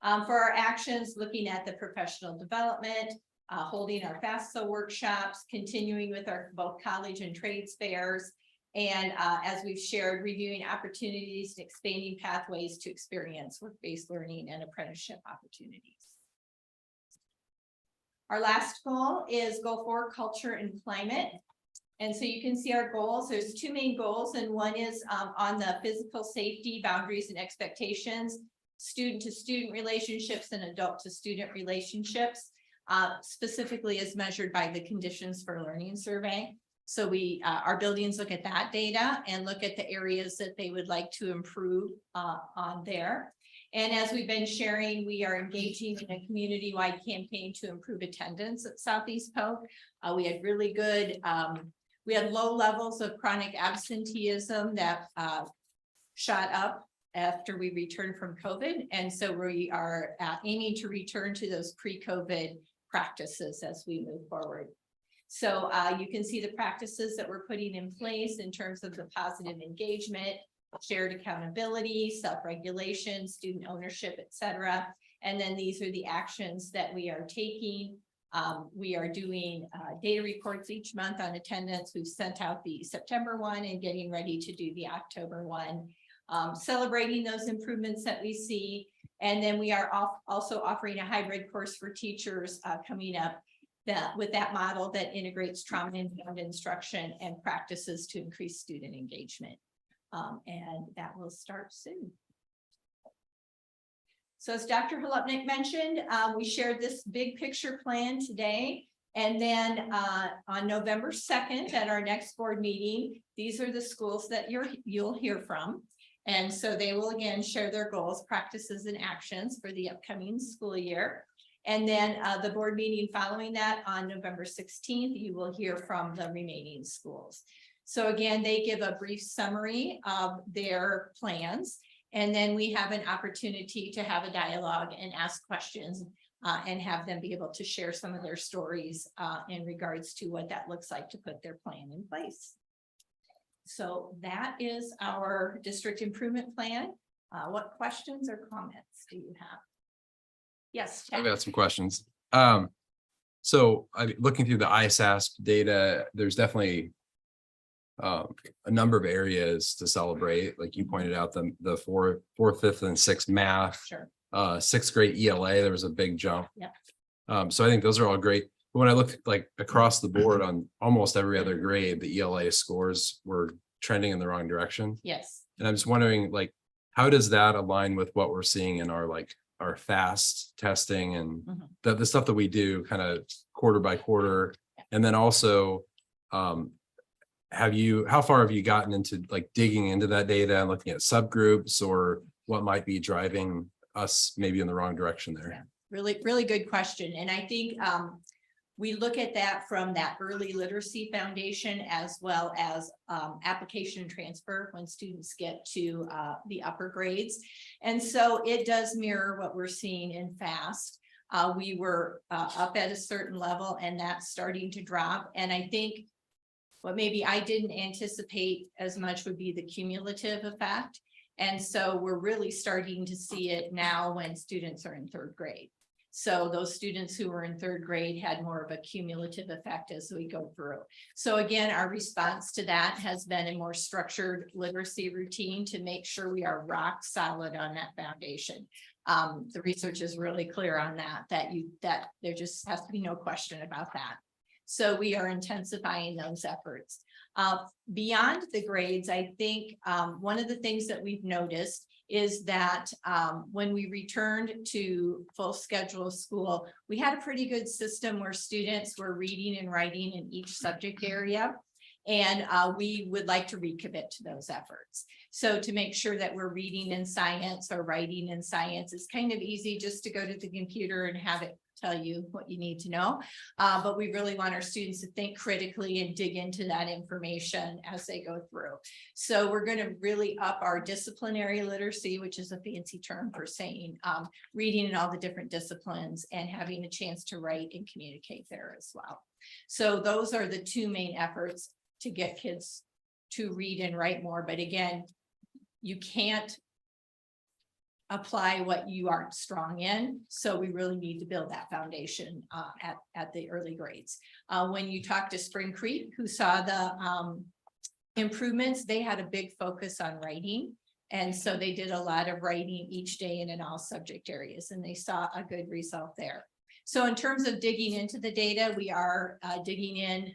For our actions, looking at the professional development, holding our FAFSA workshops, continuing with our both college and trades fairs, and as we've shared, reviewing opportunities and expanding pathways to experience work-based learning and apprenticeship opportunities. Our last goal is goal 4, culture and climate. And so you can see our goals. There's 2 main goals, and one is on the physical safety, boundaries and expectations, student to student relationships, and adult to student relationships, specifically as measured by the Conditions for Learning survey. So our buildings look at that data and look at the areas that they would like to improve on there. And as we've been sharing, we are engaging in a community-wide campaign to improve attendance at Southeast Polk. We had really good, we had low levels of chronic absenteeism that shot up after we returned from COVID. And so we are aiming to return to those pre-COVID practices as we move forward. So you can see the practices that we're putting in place in terms of the positive engagement, shared accountability, self-regulation, student ownership, et cetera. And then these are the actions that we are taking. We are doing data reports each month on attendance. We've sent out the September one and getting ready to do the October one, celebrating those improvements that we see. And then we are also offering a hybrid course for teachers coming up with that model that integrates trauma-informed instruction and practices to increase student engagement. And that will start soon. So as Dr. Holupnik mentioned, we shared this big picture plan today. And then on November 2nd at our next board meeting, these are the schools that you'll hear from. And so they will again share their goals, practices, and actions for the upcoming school year. And then the board meeting following that on November 16th, you will hear from the remaining schools. So again, they give a brief summary of their plans. And then we have an opportunity to have a dialogue and ask questions and have them be able to share some of their stories in regards to what that looks like to put their plan in place. So that is our district improvement plan. What questions or comments do you have? Yes. I've Chad? got some questions. So looking through the ISASP data, there's definitely a number of areas to celebrate. Like you pointed out, the fourth, fifth, and sixth math. Sure. Sixth grade ELA, there was a big jump. Yep. So I think those are all great. But when I look like across the board on almost every other grade, the ELA scores were trending in the wrong direction. Yes. And I'm just wondering, like, how does that align with what we're seeing in our fast testing and the stuff that we do kind of quarter by quarter? And then also, how far have you gotten into like digging into that data and looking at subgroups or what might be driving us maybe in the wrong direction there? Yeah. Really, really good question. And I think we look at that from that early literacy foundation as well as application and transfer when students get to the upper grades. And so it does mirror what we're seeing in FAST. We were up at a certain level and that's starting to drop. And I think what maybe I didn't anticipate as much would be the cumulative effect. And so we're really starting to see it now when students are in third grade. So those students who were in third grade had more of a cumulative effect as we go through. So again, our response to that has been a more structured literacy routine to make sure we are rock solid on that foundation. The research is really clear on that there just has to be no question about that. So we are intensifying those efforts. Beyond the grades, I think one of the things that we've noticed is that when we returned to full schedule school, we had a pretty good system where students were reading and writing in each subject area. And we would like to recommit to those efforts. So to make sure that we're reading in science or writing in science, it's kind of easy just to go to the computer and have it tell you what you need to know. But we really want our students to think critically and dig into that information as they go through. So we're going to really up our disciplinary literacy, which is a fancy term for saying reading in all the different disciplines and having a chance to write and communicate there as well. So those are the two main efforts to get kids to read and write more. But again, you can't apply what you aren't strong in. So we really need to build that foundation at the early grades. When you talk to Spring Creek, who saw the improvements, they had a big focus on writing. And so they did a lot of writing each day and in all subject areas, and they saw a good result there. So in terms of digging into the data, we are digging in,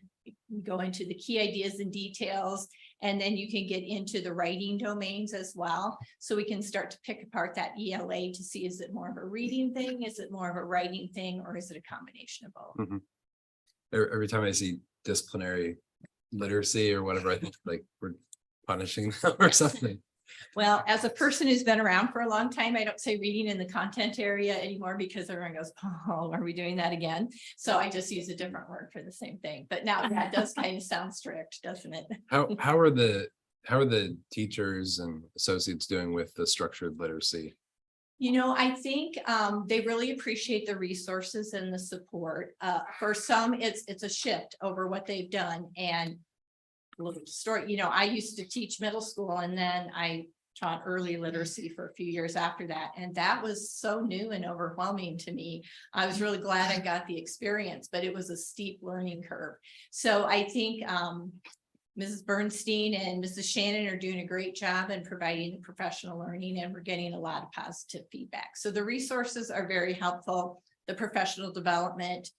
we go into the key ideas and details, and then you can get into the writing domains as well. So we can start to pick apart that ELA to see, is it more of a reading thing? Is it more of a writing thing? Or is it a combination of both? Mm-hmm. Every time I see disciplinary literacy or whatever, I think like we're punishing them or something. Well, as a person who's been around for a long time, I don't say reading in the content area anymore because everyone goes, oh, are we doing that again? So I just use a different word for the same thing. But now that does kind of sound strict, doesn't it? How are the teachers and associates doing with the structured literacy? You know, I think they really appreciate the resources and the support. For some, it's a shift over what they've done. And little story, you know, I used to teach middle school and then I taught early literacy for a few years after that. And that was so new and overwhelming to me. I was really glad I got the experience, but it was a steep learning curve. So I think Mrs. Bernstein and Mrs. Shannon are doing a great job in providing the professional learning, and we're getting a lot of positive feedback. So the resources are very helpful. The professional development,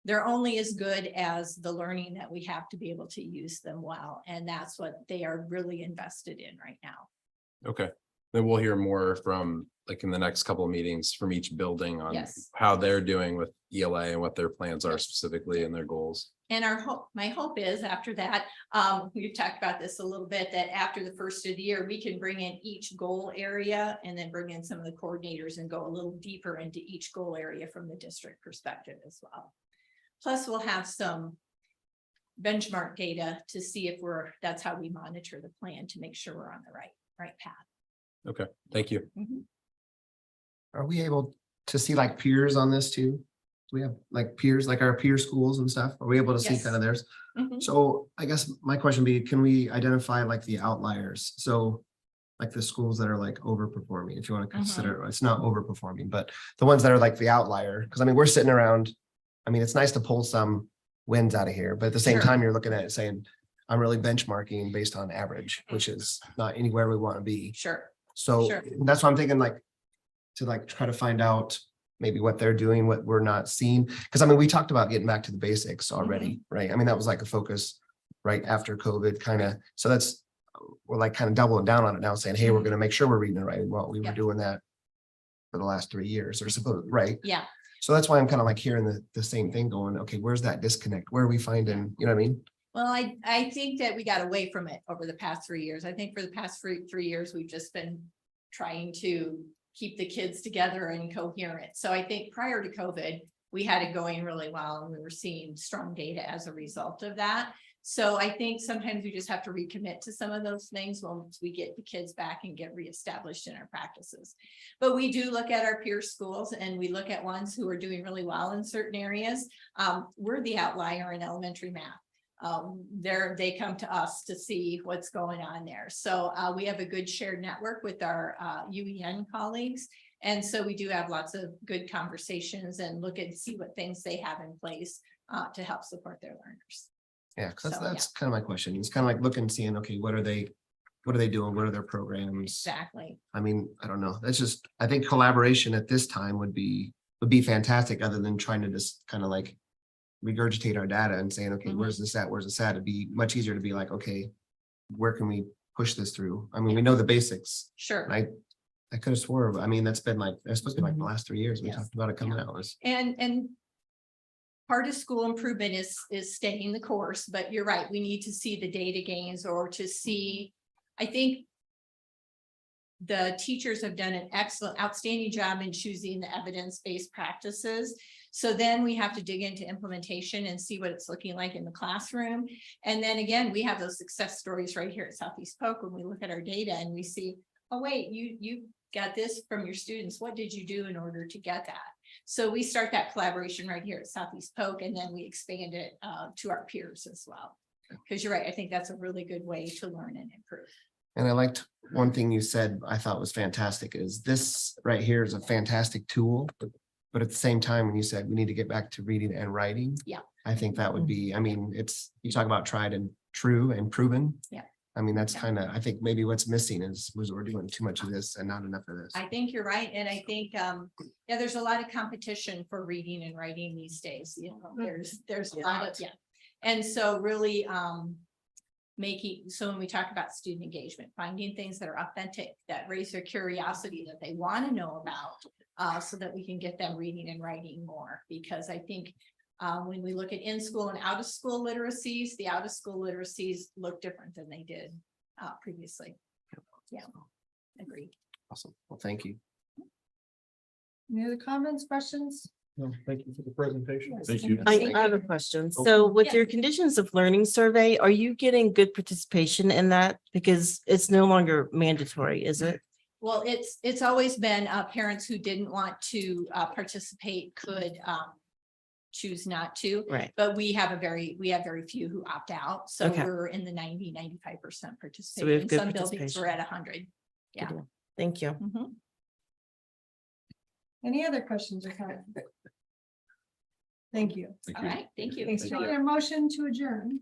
they're only as good as the learning that we have to be able to use them well. And that's what they are really invested in right now. Okay. Then we'll hear more from like in the next couple of meetings from each building on Yes. how they're doing with ELA and what their plans are specifically and their goals. And my hope is after that, we've talked about this a little bit, that after the first of the year, we can bring in each goal area and then bring in some of the coordinators and go a little deeper into each goal area from the district perspective as well. Plus, we'll have some benchmark data to see if that's how we monitor the plan to make sure we're on the right path. Okay, thank you. Are we able to see like peers on this too? Do we have like peers, like our peer schools and stuff? Are we able to see Yes. kind of theirs? Mhm. So I guess my question would be, can we identify like the outliers? So like the schools that are like overperforming, if you want to consider, it's not overperforming, but the ones that are like the outlier, because I mean, we're sitting around, I mean, it's nice to pull some wins out of here, but at the same Sure. time, you're looking at it saying, I'm really benchmarking based on average, which is not anywhere we want to be. Sure. So Sure. that's why I'm thinking like, to like try to find out maybe what they're doing, what we're not seeing. Because I mean, we talked about getting back to the basics already, right? I mean, that was like a focus right after COVID kind of. So that's, we're like kind of doubling down on it now, saying, hey, we're going to make sure we're reading and writing. Well, we were Yeah. doing that for the last 3 years or suppose, right? Yeah. So that's why I'm kind of like hearing the same thing going, okay, where's that disconnect? Where are we finding, you know what I mean? Well, I think that we got away from it over the past 3 years. I think for the past 3 years, we've just been trying to keep the kids together and coherent. So I think prior to COVID, we had it going really well and we were seeing strong data as a result of that. So I think sometimes we just have to recommit to some of those things once we get the kids back and get reestablished in our practices. But we do look at our peer schools and we look at ones who are doing really well in certain areas. We're the outlier in elementary math. They come to us to see what's going on there. So we have a good shared network with our UEN colleagues. And so we do have lots of good conversations and look and see what things they have in place to help support their learners. Yeah, because So, that's kind of my question. It's kind of like looking, seeing, okay, what are they doing? What are their programs? Exactly. I mean, I don't know. That's just, I think collaboration at this time would be fantastic, other than trying to just kind of like regurgitate our data and saying, okay, where's this at? Where's this at? It'd be much easier to be like, okay, where can we push this through? I mean, we know the basics. Sure. I could have swore, I mean, that's been like, that's supposed to be like the last 3 years. We Yes. talked about it coming out. Was And part of school improvement is staying the course, but you're right, we need to see the data gains or to see, I think the teachers have done an outstanding job in choosing the evidence-based practices. So then we have to dig into implementation and see what it's looking like in the classroom. And then again, we have those success stories right here at Southeast Polk when we look at our data and we see, oh, wait, you got this from your students. What did you do in order to get that? So we start that collaboration right here at Southeast Polk, and then we expand it to our peers as well. Because you're right, I think that's a really good way to learn and improve. And I liked one thing you said, I thought was fantastic, is this right here is a fantastic tool. But at the same time, when you said we need to get back to reading and writing. Yeah. I think that would be, I mean, you talk about tried and true and proven. Yeah. I mean, that's kind of, I think maybe what's missing is we're doing too much of this and not enough of this. I think you're right. And I think, yeah, there's a lot of competition for reading and writing these days. You know, there's a lot of, yeah. And so really, so when we talk about student engagement, finding things that are authentic, that raise their curiosity, that they want to know about, so that we can get them reading and writing more. Because I think when we look at in-school and out-of-school literacies, the out-of-school literacies look different than they did previously. Yeah, agreed. Awesome. Well, thank you. Any other comments, questions? No, thank you for the presentation. Yes, Thank you. thank I have a question. So with your conditions of learning survey, are you getting good participation in that? Because it's no longer mandatory, is it? Well, it's always been parents who didn't want to participate could choose not to. Right. But we have very few who opt out. So Okay. we're in the 95% So we have participation. good Some buildings participation. we're at 100. Yeah. Thank you. Mhm. Any other questions or comments? Thank you. All right, thank you. Thanks. Can I get a motion to adjourn?